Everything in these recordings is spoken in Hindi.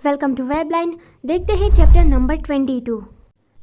Welcome to webline. देखते हैं चैप्टर नंबर 22।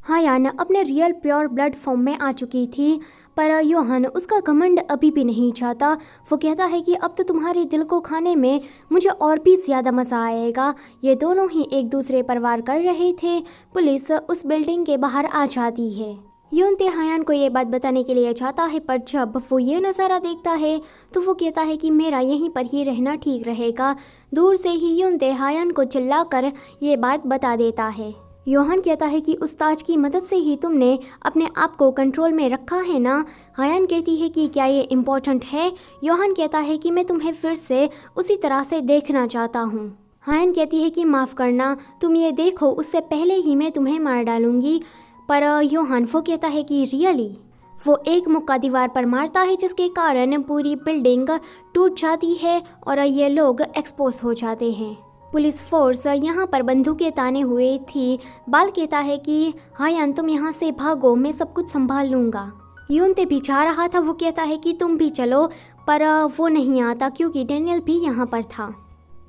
हायान अपने रियल प्योर ब्लड फॉर्म में आ चुकी थी, पर योहान उसका घमंड अभी भी नहीं चाहता। वो कहता है कि अब तो तुम्हारे दिल को खाने में मुझे और भी ज़्यादा मज़ा आएगा। ये दोनों ही एक दूसरे पर वार कर रहे थे। पुलिस उस बिल्डिंग के बाहर आ जाती है। यूनते हायान को ये बात बताने के लिए चाहता है, पर जब वो ये नज़ारा देखता है तो वो कहता है कि मेरा यहीं पर ही रहना ठीक रहेगा। दूर से ही यूनते हायान को चिल्लाकर ये बात बता देता है। योहान कहता है कि उस ताज की मदद से ही तुमने अपने आप को कंट्रोल में रखा है ना। हायान कहती है कि क्या ये इम्पोर्टेंट है। योहान कहता है कि मैं तुम्हें फिर से उसी तरह से देखना चाहता हूँ। हायान कहती है कि माफ़ करना, तुम ये देखो, उससे पहले ही मैं तुम्हें मार डालूंगी। पर योहान वो कहता है कि रियली। वो एक मुक्का दीवार पर मारता है, जिसके कारण पूरी बिल्डिंग टूट जाती है और ये लोग एक्सपोज हो जाते हैं। पुलिस फोर्स यहाँ पर बंदूकें ताने हुए थी। बाल कहता है कि हायान तुम यहाँ से भागो, मैं सब कुछ संभाल लूँगा। यूनते भी जा रहा था। वो कहता है कि तुम भी चलो, पर वो नहीं आता क्योंकि डैनियल भी यहाँ पर था।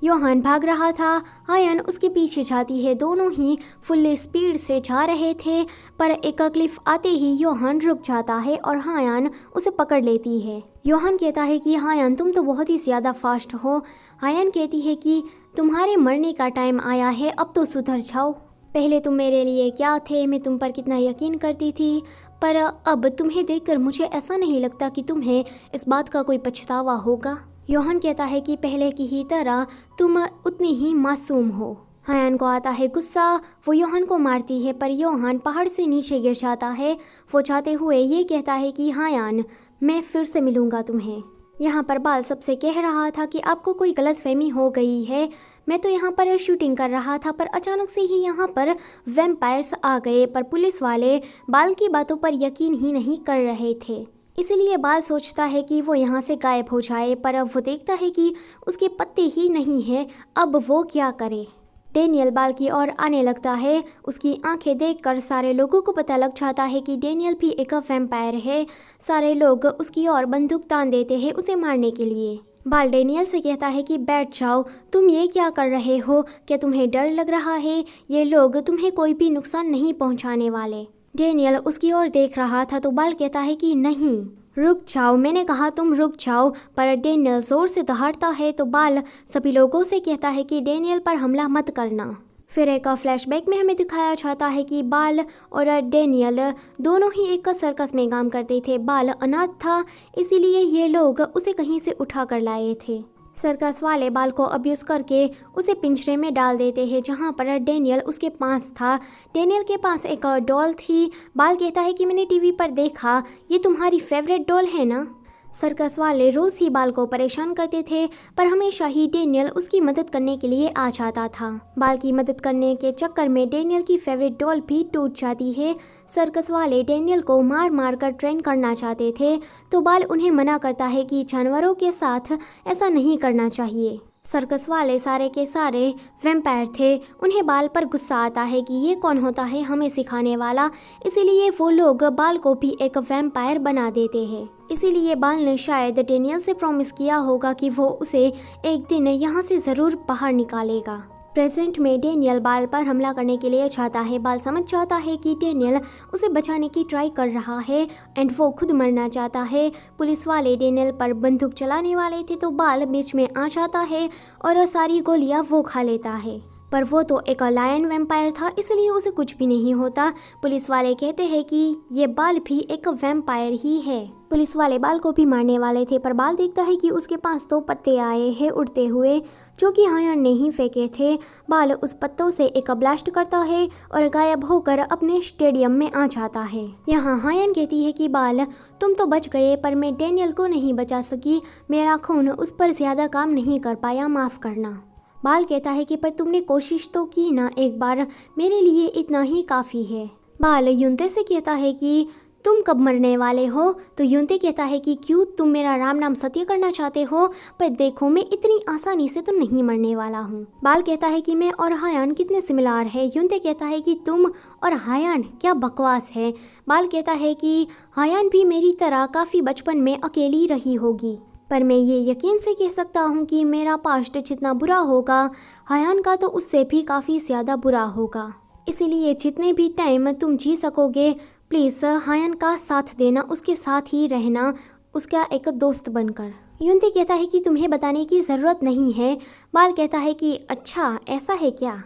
योहान भाग रहा था, हायान उसके पीछे जाती है। दोनों ही फुल स्पीड से जा रहे थे, पर एक क्लिफ आते ही योहान रुक जाता है और हायान उसे पकड़ लेती है। योहान कहता है कि हायान तुम तो बहुत ही ज़्यादा फास्ट हो। हायान कहती है कि तुम्हारे मरने का टाइम आया है, अब तो सुधर जाओ। पहले तुम मेरे लिए क्या थे, मैं तुम पर कितना यकीन करती थी, पर अब तुम्हें देखकर मुझे ऐसा नहीं लगता कि तुम्हें इस बात का कोई पछतावा होगा। योहान कहता है कि पहले की ही तरह तुम उतनी ही मासूम हो। हायान को आता है गुस्सा। वो योहान को मारती है, पर योहान पहाड़ से नीचे गिर जाता है। वो जाते हुए ये कहता है कि हायान मैं फिर से मिलूंगा तुम्हें। यहाँ पर बाल सबसे कह रहा था कि आपको कोई गलतफहमी हो गई है, मैं तो यहाँ पर शूटिंग कर रहा था, पर अचानक से ही यहाँ पर वैम्पायर्स आ गए। पर पुलिस वाले बाल की बातों पर यकीन ही नहीं कर रहे थे, इसीलिए बाल सोचता है कि वो यहाँ से गायब हो जाए। पर अब वो देखता है कि उसके पत्ते ही नहीं है। अब वो क्या करे। डैनियल बाल की ओर आने लगता है। उसकी आंखें देखकर सारे लोगों को पता लग जाता है कि डैनियल भी एक वैम्पायर है। सारे लोग उसकी ओर बंदूक तान देते हैं उसे मारने के लिए। बाल डैनियल से कहता है कि बैठ जाओ, तुम ये क्या कर रहे हो, क्या तुम्हें डर लग रहा है? ये लोग तुम्हें कोई भी नुकसान नहीं पहुँचाने वाले। डैनियल उसकी ओर देख रहा था तो बाल कहता है कि नहीं, रुक जाओ, मैंने कहा तुम रुक जाओ। पर डैनियल जोर से दहाड़ता है तो बाल सभी लोगों से कहता है कि डैनियल पर हमला मत करना। फिर एक फ्लैशबैक में हमें दिखाया जाता है कि बाल और डैनियल दोनों ही एक सर्कस में काम करते थे। बाल अनाथ था, इसीलिए ये लोग उसे कहीं से उठा कर लाए थे। सर्कस वाले बाल को अब्यूज़ करके उसे पिंजरे में डाल देते हैं, जहाँ पर डैनियल उसके पास था। डैनियल के पास एक डॉल थी। बाल कहता है कि मैंने टीवी पर देखा, ये तुम्हारी फेवरेट डॉल है ना। सर्कस वाले रोज़ ही बाल को परेशान करते थे, पर हमेशा ही डैनियल उसकी मदद करने के लिए आ जाता था। बाल की मदद करने के चक्कर में डैनियल की फेवरेट डॉल भी टूट जाती है। सर्कस वाले डैनियल को मार मार कर ट्रेन करना चाहते थे, तो बाल उन्हें मना करता है कि जानवरों के साथ ऐसा नहीं करना चाहिए। सर्कस वाले सारे के सारे वैम्पायर थे। उन्हें बाल पर गुस्सा आता है कि ये कौन होता है हमें सिखाने वाला, इसीलिए वो लोग बाल को भी एक वैम्पायर बना देते हैं। इसीलिए बाल ने शायद डैनियल से प्रॉमिस किया होगा कि वो उसे एक दिन यहाँ से ज़रूर बाहर निकालेगा। प्रेजेंट में डैनियल बाल पर हमला करने के लिए चाहता है। बाल समझ जाता है कि डैनियल उसे बचाने की ट्राई कर रहा है एंड वो खुद मरना चाहता है। पुलिस वाले डैनियल पर बंदूक चलाने वाले थे तो बाल बीच में आ जाता है और सारी गोलियां वो खा लेता है। पर वो तो एक लायन वैम्पायर था, इसलिए उसे कुछ भी नहीं होता। पुलिस वाले कहते हैं कि ये बाल भी एक वैम्पायर ही है। पुलिस वाले बाल को भी मारने वाले थे, पर बाल देखता है कि उसके पास 2 पत्ते आए हैं उड़ते हुए, जो कि हायान ने ही फेंके थे। बाल उस पत्तों से एक ब्लास्ट करता है और गायब होकर अपने स्टेडियम में आ जाता है। यहाँ हायान कहती है कि बाल तुम तो बच गए, पर मैं डैनियल को नहीं बचा सकी, मेरा खून उस पर ज़्यादा काम नहीं कर पाया, माफ़ करना। बाल कहता है कि पर तुमने कोशिश तो की ना एक बार, मेरे लिए इतना ही काफ़ी है। बाल यूनते से कहता है कि तुम कब मरने वाले हो, तो यूनते कहता है कि क्यों, तुम मेरा राम नाम सत्य करना चाहते हो, पर देखो मैं इतनी आसानी से तो नहीं मरने वाला हूँ। बाल कहता है कि मैं और हायान कितने सिमिलर है। यूनते कहता है कि तुम और हायान, क्या बकवास है। बाल कहता है कि हायान भी मेरी तरह काफ़ी बचपन में अकेली रही होगी, पर मैं ये यकीन से कह सकता हूँ कि मेरा पास्ट जितना बुरा होगा, हायान का तो उससे भी काफ़ी ज़्यादा बुरा होगा। इसीलिए जितने भी टाइम तुम जी सकोगे प्लीज़ हायान का साथ देना, उसके साथ ही रहना, उसका एक दोस्त बनकर। युनते कहता है कि तुम्हें बताने की ज़रूरत नहीं है। बाल कहता है कि अच्छा ऐसा है क्या।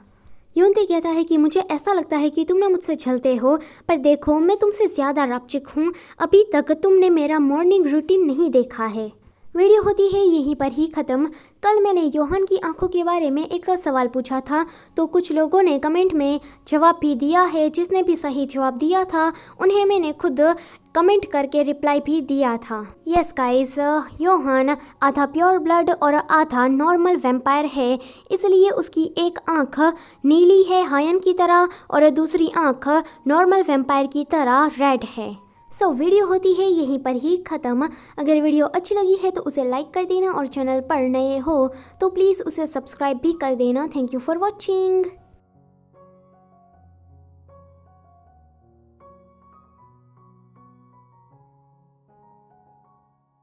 युनते कहता है कि मुझे ऐसा लगता है कि तुम ना मुझसे छलते हो, पर देखो मैं तुमसे ज़्यादा रापचिक हूँ। अभी तक तुमने मेरा मॉर्निंग रूटीन नहीं देखा है। वीडियो होती है यहीं पर ही ख़त्म। कल मैंने योहान की आंखों के बारे में एक सवाल पूछा था, तो कुछ लोगों ने कमेंट में जवाब भी दिया है। जिसने भी सही जवाब दिया था उन्हें मैंने खुद कमेंट करके रिप्लाई भी दिया था। यस गाइस, योहान आधा प्योर ब्लड और आधा नॉर्मल वैम्पायर है, इसलिए उसकी एक आंख नीली है हायन की तरह और दूसरी आंख नॉर्मल वैम्पायर की तरह रेड है। सो वीडियो होती है यहीं पर ही ख़त्म। अगर वीडियो अच्छी लगी है तो उसे लाइक कर देना और चैनल पर नए हो तो प्लीज़ उसे सब्सक्राइब भी कर देना। Thank you for watching.